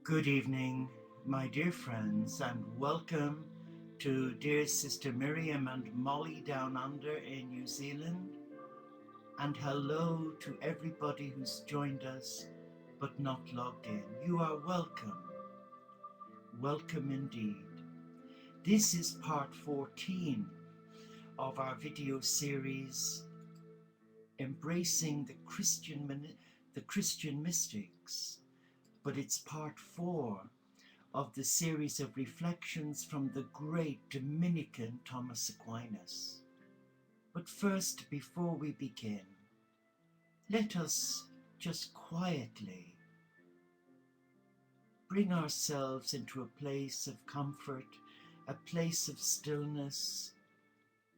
Good evening, my dear friends, and welcome to dear Sister Miriam and Molly down under in New Zealand. And hello to everybody who's joined us but not logged in. You are welcome. Welcome indeed. This is part 14 of our video series embracing the Christian mystics, but it's part 4 of the series of reflections from the great Dominican Thomas Aquinas. But first, before we begin, let us just quietly bring ourselves into a place of comfort, a place of stillness,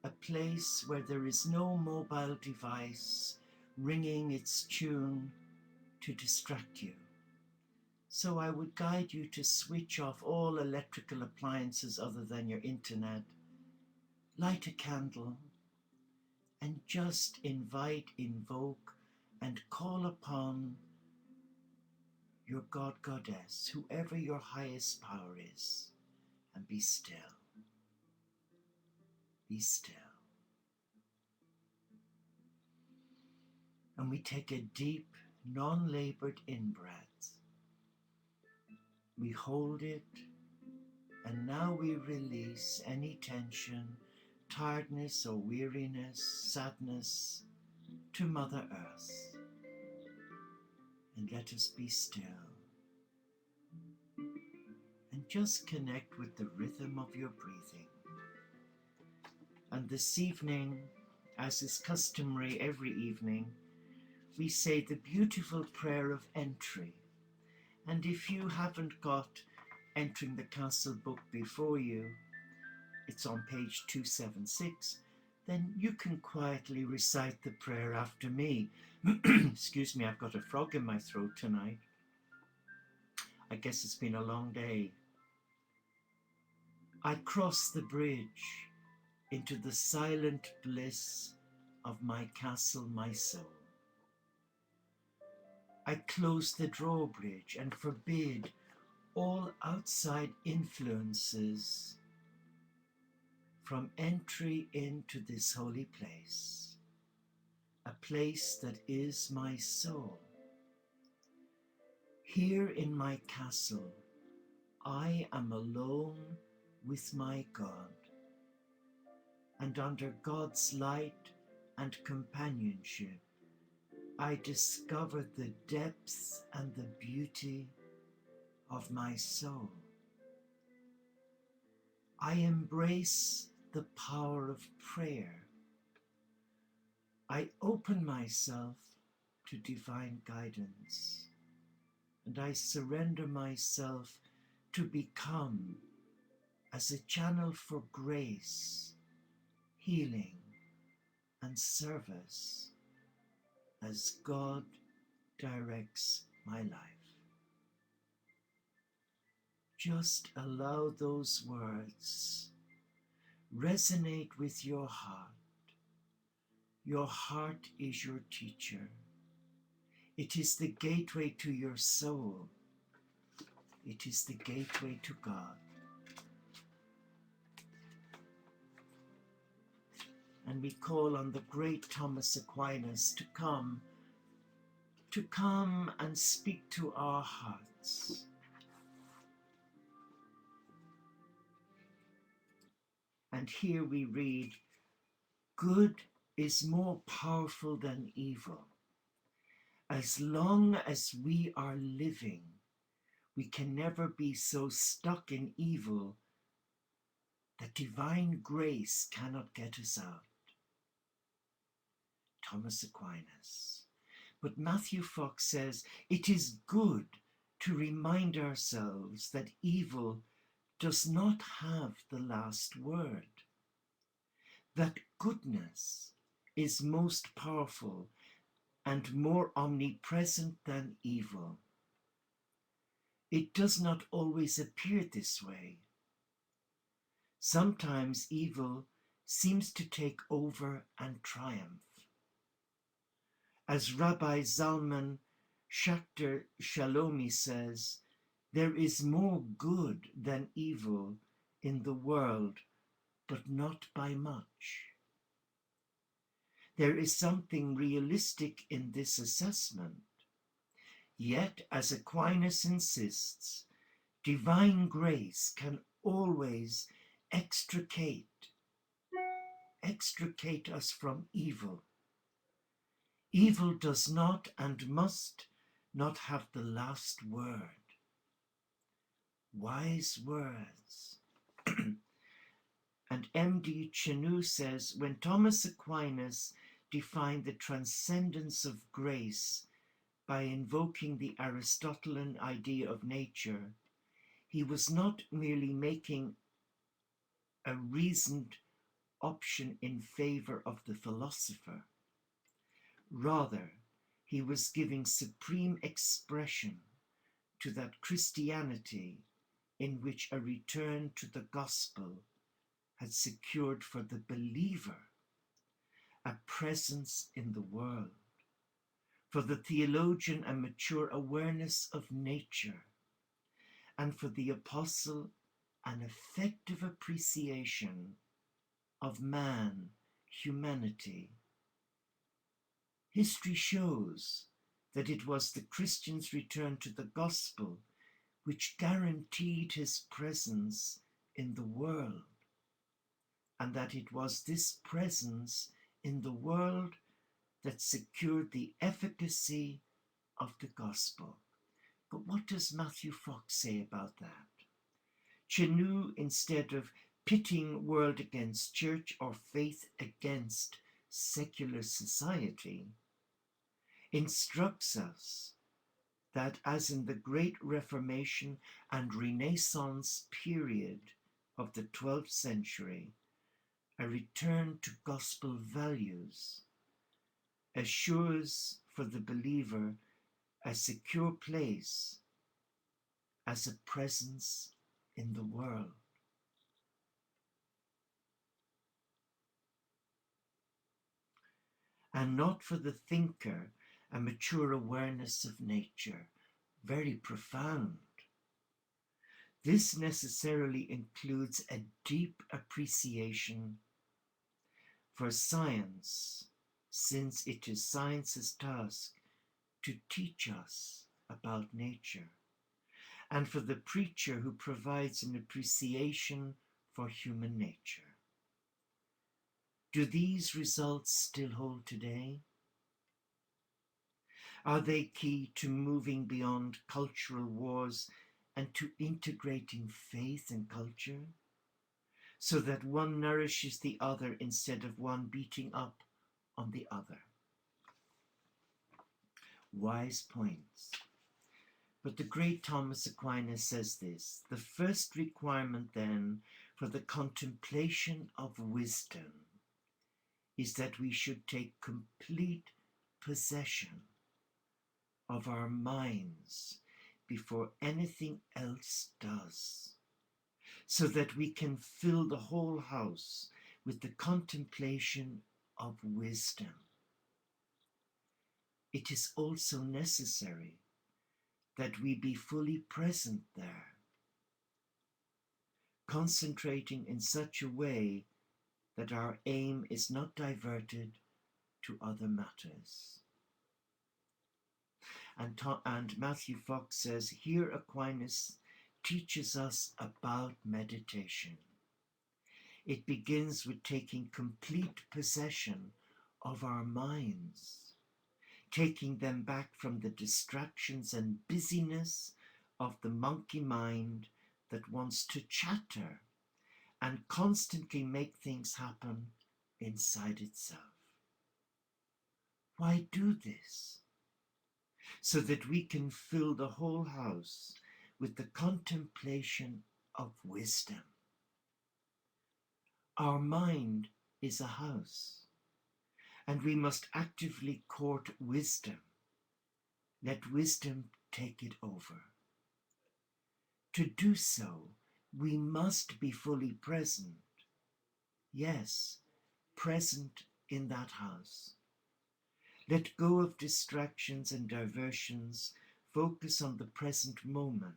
a place where there is no mobile device ringing its tune to distract you. So I would guide you to switch off all electrical appliances other than your internet, light a candle, and just invoke, and call upon your God, Goddess, whoever your highest power is, and be still. Be still. And we take a deep, non-labored in-breath. We hold it, and now we release any tension, tiredness or weariness, sadness to Mother Earth. And let us be still. And just connect with the rhythm of your breathing. And this evening, as is customary every evening, we say the beautiful prayer of entry. And if you haven't got Entering the Castle book before you, it's on page 276, then you can quietly recite the prayer after me. Excuse me, I've got a frog in my throat tonight. I guess it's been a long day. I cross the bridge into the silent bliss of my castle, my soul. I close the drawbridge and forbid all outside influences from entry into this holy place, a place that is my soul. Here in my castle, I am alone with my God, and under God's light and companionship, I discover the depth and the beauty of my soul. I embrace the power of prayer. I open myself to divine guidance, and I surrender myself to become as a channel for grace, healing, and service as God directs my life. Just allow those words resonate with your heart. Your heart is your teacher. It is the gateway to your soul. It is the gateway to God. And we call on the great Thomas Aquinas to come and speak to our hearts. And here we read, good is more powerful than evil. As long as we are living, we can never be so stuck in evil that divine grace cannot get us out. Thomas Aquinas. But Matthew Fox says, it is good to remind ourselves that evil does not have the last word, that goodness is most powerful and more omnipresent than evil. It does not always appear this way. Sometimes evil seems to take over and triumph. As Rabbi Zalman Schachter Shalomi says, There is more good than evil in the world, but not by much. There is something realistic in this assessment. Yet, as Aquinas insists, divine grace can always extricate us from evil. Evil does not and must not have the last word. Wise words. And M.D. Chenu says, when Thomas Aquinas defined the transcendence of grace by invoking the Aristotelian idea of nature, he was not merely making a reasoned option in favor of the philosopher. Rather, he was giving supreme expression to that Christianity in which a return to the gospel had secured for the believer a presence in the world, for the theologian a mature awareness of nature, and for the apostle an effective appreciation of man, humanity. History shows that it was the Christian's return to the gospel which guaranteed his presence in the world, and that it was this presence in the world that secured the efficacy of the gospel. But what does Matthew Fox say about that? Chenu, instead of pitting world against church or faith against secular society, instructs us that as in the Great Reformation and Renaissance period of the 12th century, a return to gospel values assures for the believer a secure place as a presence in the world. And not for the thinker a mature awareness of nature, very profound. This necessarily includes a deep appreciation for science, since it is science's task to teach us about nature, and for the preacher who provides an appreciation for human nature. Do these results still hold today? Are they key to moving beyond cultural wars and to integrating faith and culture, so that one nourishes the other instead of one beating up on the other? Wise points. But the great Thomas Aquinas says this: the first requirement then for the contemplation of wisdom is that we should take complete possession of our minds before anything else does, so that we can fill the whole house with the contemplation of wisdom. It is also necessary that we be fully present there, concentrating in such a way that our aim is not diverted to other matters. And Matthew Fox says, here Aquinas teaches us about meditation. It begins with taking complete possession of our minds, taking them back from the distractions and busyness of the monkey mind that wants to chatter and constantly make things happen inside itself. Why do this? So that we can fill the whole house with the contemplation of wisdom. Our mind is a house, and we must actively court wisdom. Let wisdom take it over. To do so, we must be fully present. Yes, present in that house. Let go of distractions and diversions, focus on the present moment,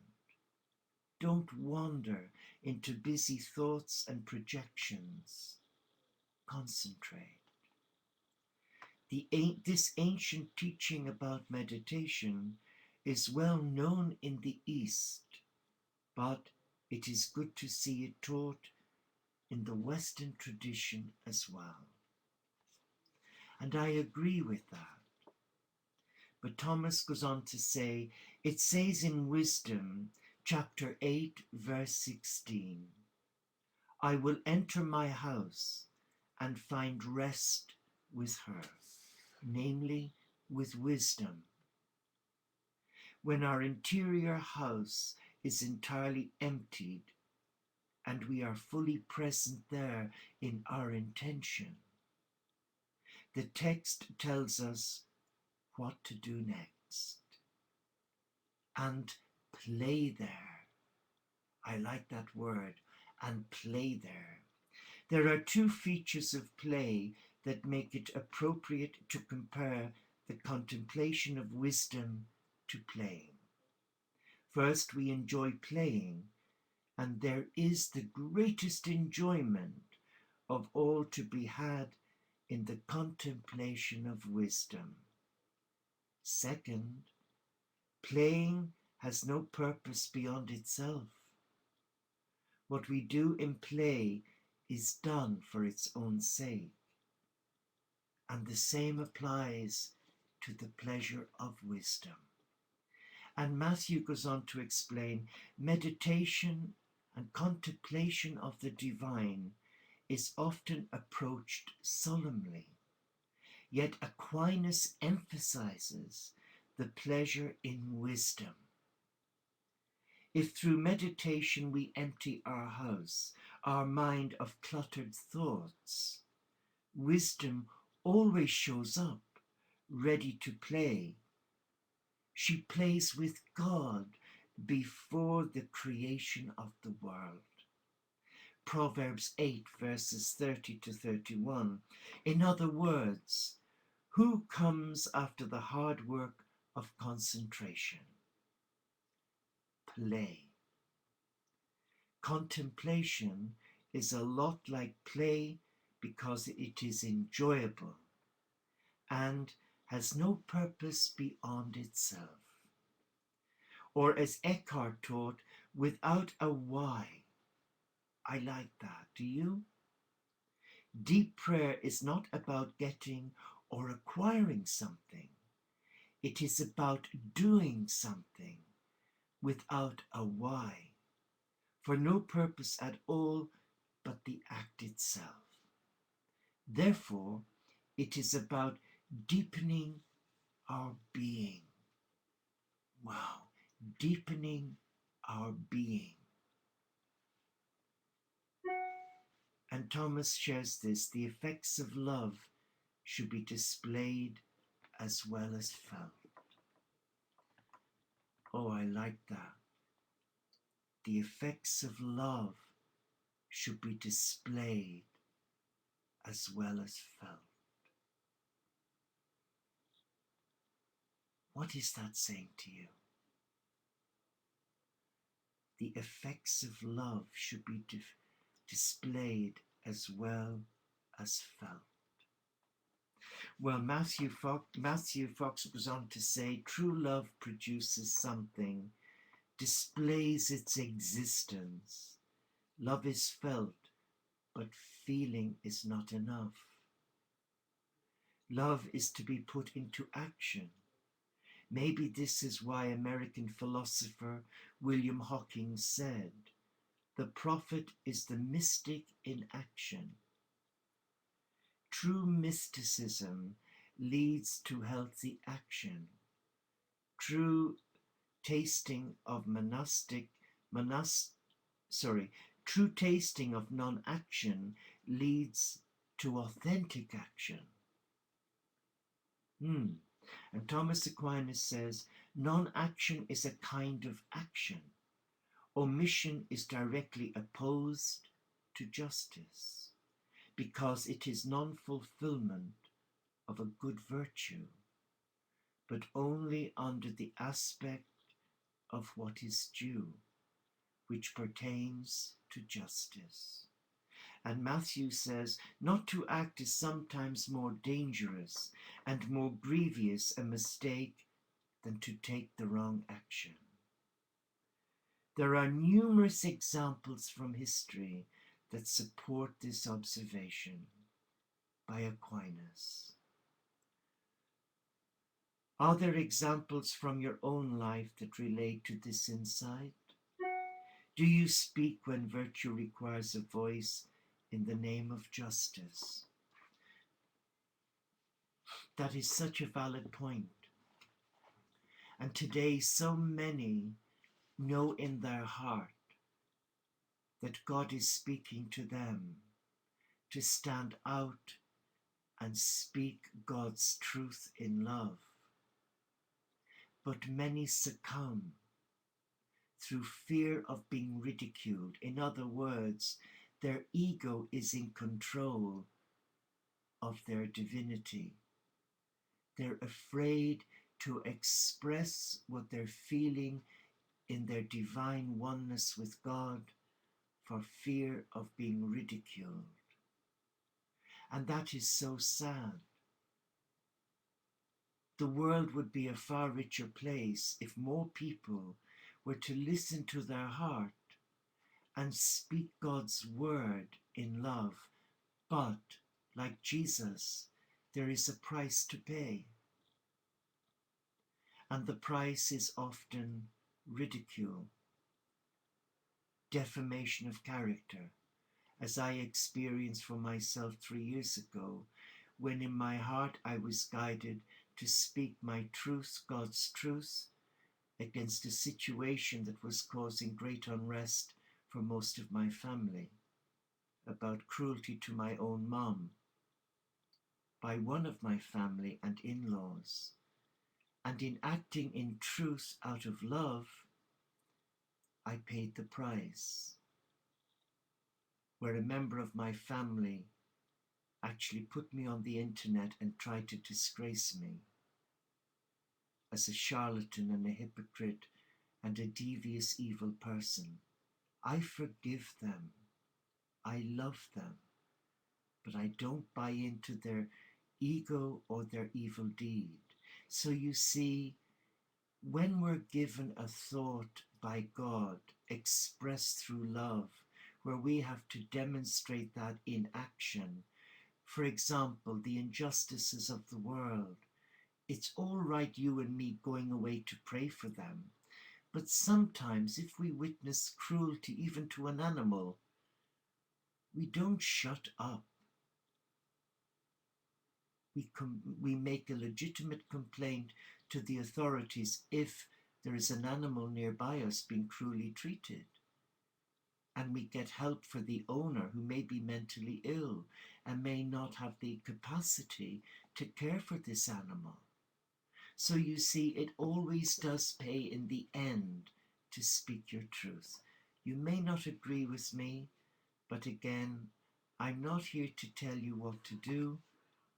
don't wander into busy thoughts and projections. Concentrate. This ancient teaching about meditation is well known in the East, but it is good to see it taught in the Western tradition as well. And I agree with that. But Thomas goes on to say, it says in Wisdom, chapter 8, verse 16, I will enter my house and find rest with her, namely with wisdom. When our interior house is entirely emptied and we are fully present there in our intention, the text tells us what to do next. And play there. I like that word, and play there. There are two features of play that make it appropriate to compare the contemplation of wisdom to playing. First, we enjoy playing, and there is the greatest enjoyment of all to be had in the contemplation of wisdom. Second, playing has no purpose beyond itself. What we do in play is done for its own sake. And the same applies to the pleasure of wisdom. And Matthew goes on to explain, meditation and contemplation of the divine is often approached solemnly. Yet Aquinas emphasizes the pleasure in wisdom. If through meditation we empty our house, our mind of cluttered thoughts, wisdom always shows up, ready to play. She plays with God before the creation of the world. Proverbs 8 verses 30 to 31. In other words, who comes after the hard work of concentration? Play. Contemplation is a lot like play because it is enjoyable and has no purpose beyond itself. Or as Eckhart taught, without a why. I like that. Do you? Deep prayer is not about getting or acquiring something. It is about doing something without a why, for no purpose at all but the act itself. Therefore, it is about deepening our being. Wow, deepening our being. And Thomas shares this, the effects of love should be displayed as well as felt. Oh, I like that. The effects of love should be displayed as well as felt. What is that saying to you? The effects of love should be displayed as well as felt. Well, Matthew Fox goes on to say, true love produces something, displays its existence. Love is felt, but feeling is not enough. Love is to be put into action. Maybe this is why American philosopher William Hawkins said, the prophet is the mystic in action. True mysticism leads to healthy action. True tasting of true tasting of non-action leads to authentic action. And Thomas Aquinas says, non-action is a kind of action. Omission is directly opposed to justice because it is non-fulfillment of a good virtue, but only under the aspect of what is due, which pertains to justice. And Matthew says, not to act is sometimes more dangerous and more grievous a mistake than to take the wrong action. There are numerous examples from history that support this observation by Aquinas. Are there examples from your own life that relate to this insight? Do you speak when virtue requires a voice in the name of justice? That is such a valid point. And today, so many know in their heart that God is speaking to them to stand out and speak God's truth in love. But many succumb through fear of being ridiculed. In other words, their ego is in control of their divinity. They're afraid to express what they're feeling in their divine oneness with God for fear of being ridiculed. And that is so sad. The world would be a far richer place if more people were to listen to their heart and speak God's word in love. But, like Jesus, there is a price to pay. And the price is often ridicule, defamation of character, as I experienced for myself 3 years ago, when in my heart I was guided to speak my truth, God's truth, against a situation that was causing great unrest for most of my family, about cruelty to my own mom by one of my family and in-laws. And in acting in truth out of love, I paid the price, where a member of my family actually put me on the internet and tried to disgrace me as a charlatan and a hypocrite and a devious evil person. I forgive them. I love them. But I don't buy into their ego or their evil deed. So you see, when we're given a thought by God expressed through love, where we have to demonstrate that in action, for example, the injustices of the world, it's all right you and me going away to pray for them. But sometimes if we witness cruelty even to an animal, we don't shut up. We make a legitimate complaint to the authorities if there is an animal nearby us being cruelly treated. And we get help for the owner who may be mentally ill and may not have the capacity to care for this animal. So you see, it always does pay in the end to speak your truth. You may not agree with me, but again, I'm not here to tell you what to do.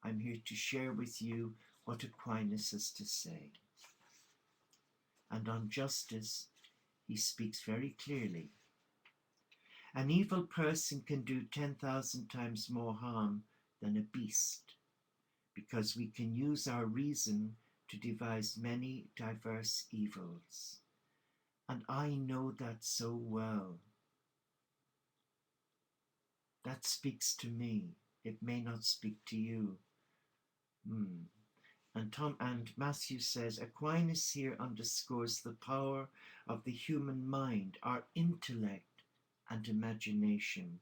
I'm here to share with you what Aquinas has to say. And on justice, he speaks very clearly. An evil person can do 10,000 times more harm than a beast, because we can use our reason to devise many diverse evils. And I know that so well. That speaks to me. It may not speak to you. And Matthew says, Aquinas here underscores the power of the human mind, our intellect and imagination,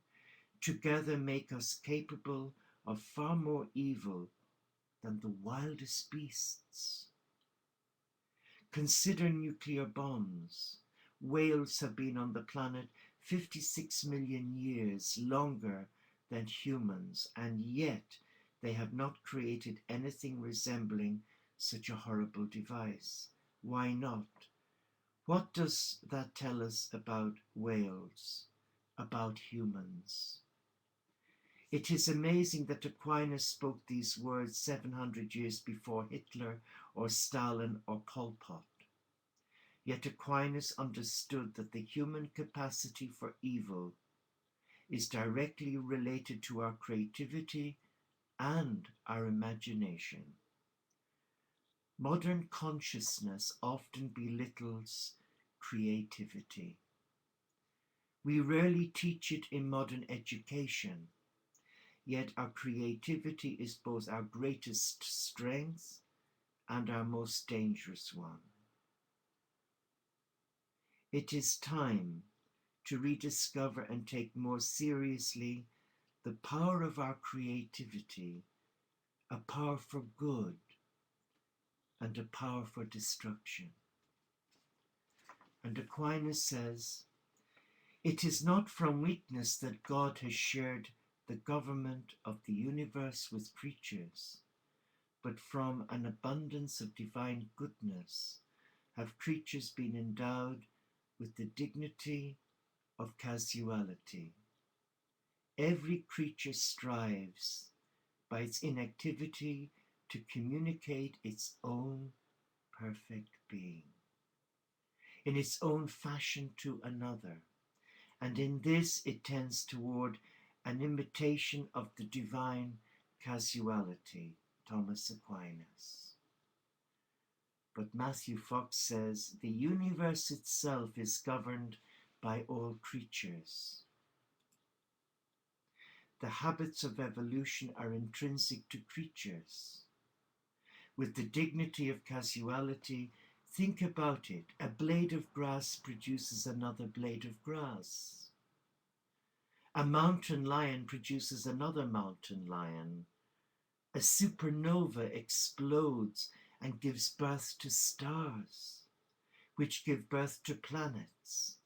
together make us capable of far more evil than the wildest beasts. Consider nuclear bombs. Whales have been on the planet 56 million years longer than humans, and yet they have not created anything resembling such a horrible device. Why not? What does that tell us about whales, about humans? It is amazing that Aquinas spoke these words 700 years before Hitler or Stalin or Pol Pot. Yet Aquinas understood that the human capacity for evil is directly related to our creativity and our imagination. Modern consciousness often belittles creativity. We rarely teach it in modern education, yet our creativity is both our greatest strength and our most dangerous one. It is time to rediscover and take more seriously the power of our creativity, a power for good and a power for destruction. And Aquinas says, it is not from weakness that God has shared the government of the universe with creatures, but from an abundance of divine goodness have creatures been endowed with the dignity of casuality. Every creature strives by its inactivity to communicate its own perfect being, in its own fashion to another, and in this it tends toward an imitation of the divine casuality, Thomas Aquinas. But Matthew Fox says the universe itself is governed by all creatures. The habits of evolution are intrinsic to creatures. With the dignity of casuality, think about it. A blade of grass produces another blade of grass. A mountain lion produces another mountain lion. A supernova explodes and gives birth to stars, which give birth to planets.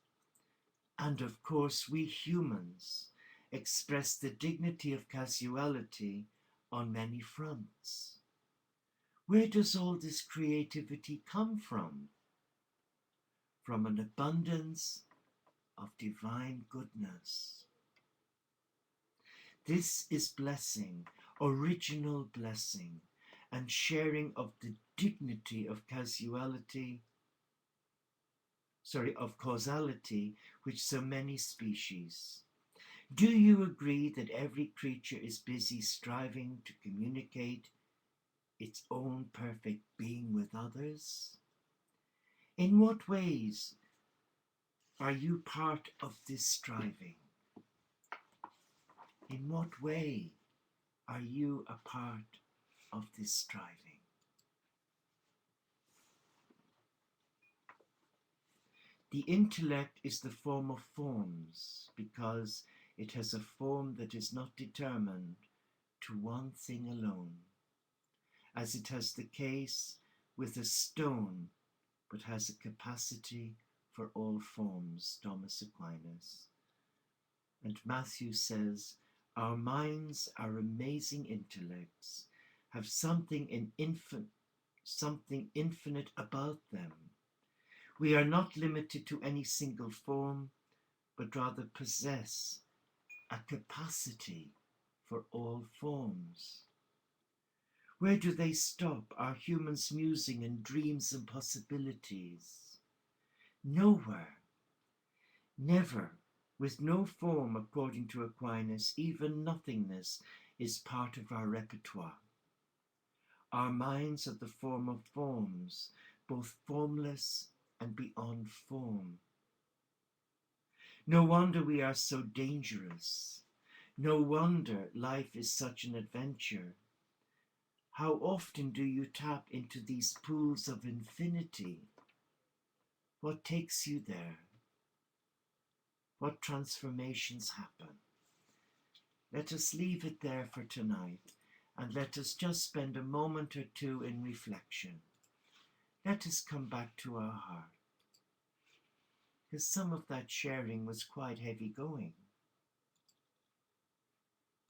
And of course, we humans express the dignity of casuality on many fronts. Where does all this creativity come from? From an abundance of divine goodness. This is blessing, original blessing, and sharing of the dignity of causality, which so many species. Do you agree that every creature is busy striving to communicate its own perfect being with others? In what ways are you part of this striving? In what way are you a part of this striving? The intellect is the form of forms because it has a form that is not determined to one thing alone, as it has the case with a stone, but has a capacity for all forms, Thomas Aquinas. And Matthew says, our minds, our amazing intellects, have something infinite about them. We are not limited to any single form, but rather possess a capacity for all forms. Where do they stop, our humans' musing and dreams and possibilities? Nowhere. Never. With no form, according to Aquinas, even nothingness is part of our repertoire. Our minds are the form of forms, both formless and beyond form. No wonder we are so dangerous. No wonder life is such an adventure. How often do you tap into these pools of infinity? What takes you there? What transformations happen? Let us leave it there for tonight, and let us just spend a moment or two in reflection. Let us come back to our heart, because some of that sharing was quite heavy going.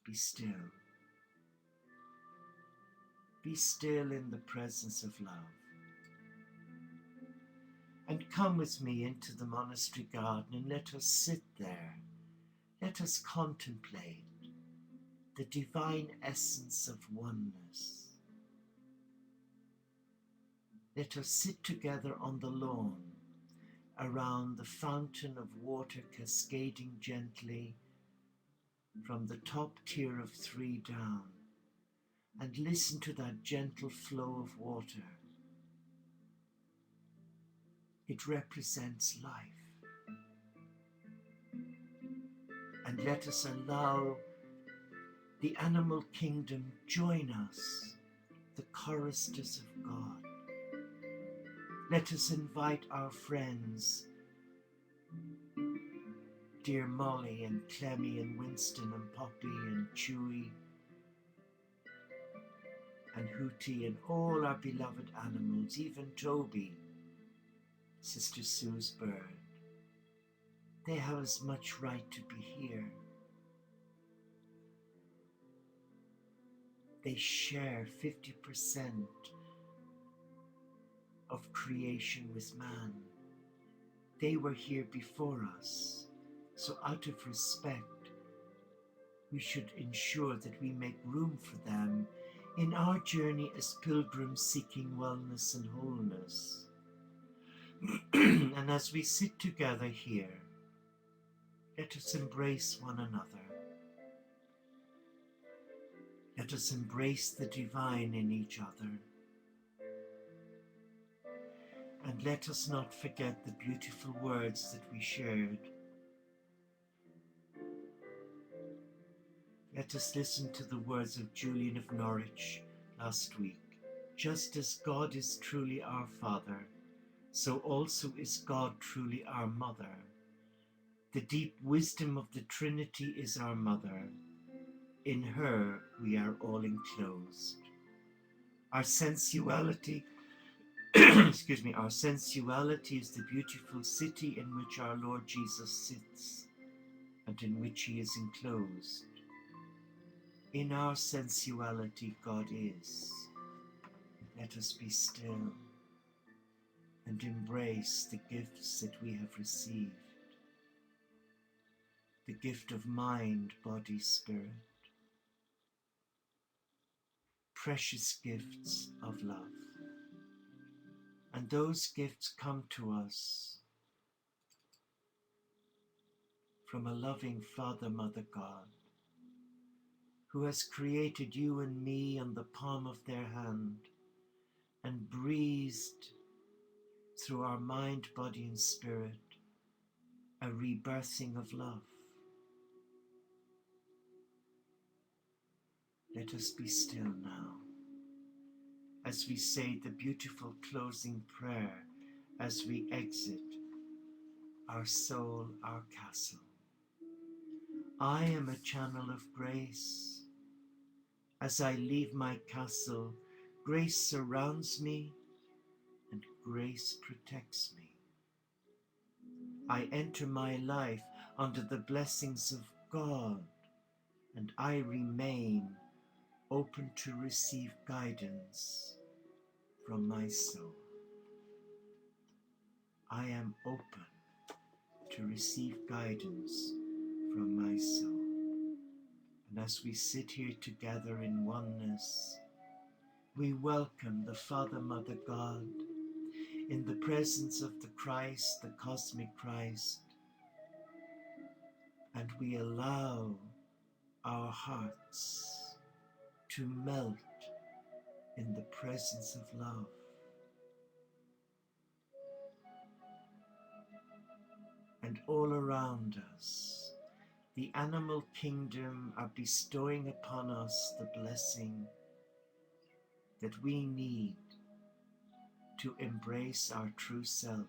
Be still. Be still in the presence of love. And come with me into the monastery garden and let us sit there. Let us contemplate the divine essence of oneness. Let us sit together on the lawn around the fountain of water cascading gently from the top tier of 3 down, and listen to that gentle flow of water. It represents life. And let us allow the animal kingdom join us, the choristers of God. Let us invite our friends, dear Molly and Clemmy and Winston and Poppy and Chewy and Hootie and all our beloved animals, even Toby, Sister Sue's bird. They have as much right to be here. They share 50% of creation with man. They were here before us, so out of respect, we should ensure that we make room for them in our journey as pilgrims seeking wellness and wholeness. And as we sit together here, let us embrace one another. Let us embrace the divine in each other. And let us not forget the beautiful words that we shared. Let us listen to the words of Julian of Norwich last week. Just as God is truly our Father, so also is God truly our Mother. The deep wisdom of the Trinity is our Mother. In her we are all enclosed. Our sensuality, our sensuality is the beautiful city in which our Lord Jesus sits and in which he is enclosed. In our sensuality God is. Let us be still and embrace the gifts that we have received. The gift of mind, body, spirit. Precious gifts of love. And those gifts come to us from a loving Father, Mother God, who has created you and me on the palm of their hand and breathed through our mind, body, and spirit a rebirthing of love. Let us be still now as we say the beautiful closing prayer as we exit our soul, our castle. I am a channel of grace. As I leave my castle, grace surrounds me and grace protects me. I enter my life under the blessings of God, and I remain open to receive guidance from my soul. I am open to receive guidance from my soul. And as we sit here together in oneness, we welcome the Father, Mother God, in the presence of the Christ, the cosmic Christ, and we allow our hearts to melt in the presence of love. And all around us, the animal kingdom are bestowing upon us the blessing that we need to embrace our true self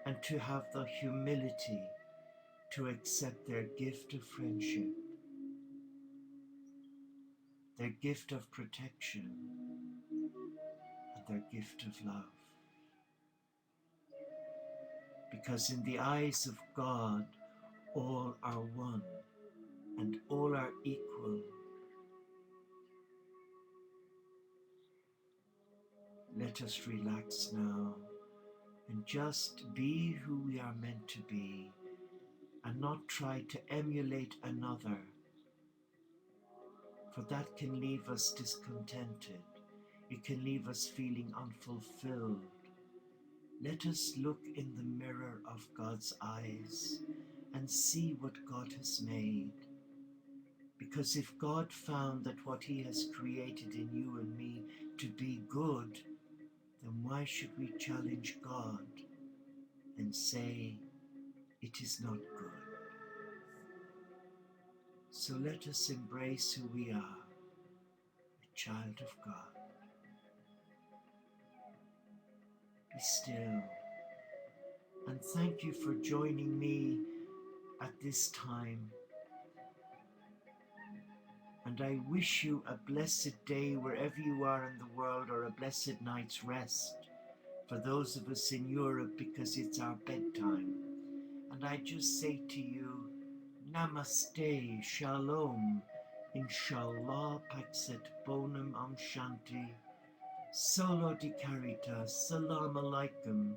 and to have the humility to accept their gift of friendship, their gift of protection, and their gift of love. Because in the eyes of God, all are one and all are equal. Let us relax now and just be who we are meant to be and not try to emulate another, for that can leave us discontented. It can leave us feeling unfulfilled. Let us look in the mirror of God's eyes and see what God has made. Because if God found that what He has created in you and me to be good, then why should we challenge God and say it is not good? So let us embrace who we are, a child of God. Be still, and thank you for joining me at this time. And I wish you a blessed day wherever you are in the world, or a blessed night's rest for those of us in Europe, because it's our bedtime. And I just say to you, Namaste, Shalom, Inshallah, Paxet Bonum Om Shanti, Solo di Caritas, Salam Alaikum,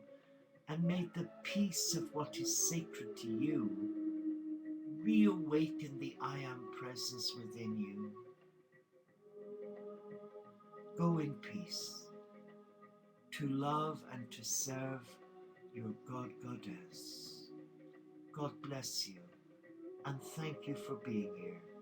and may the peace of what is sacred to you reawaken the I Am presence within you. Go in peace to love and to serve your God, Goddess. God bless you, and thank you for being here.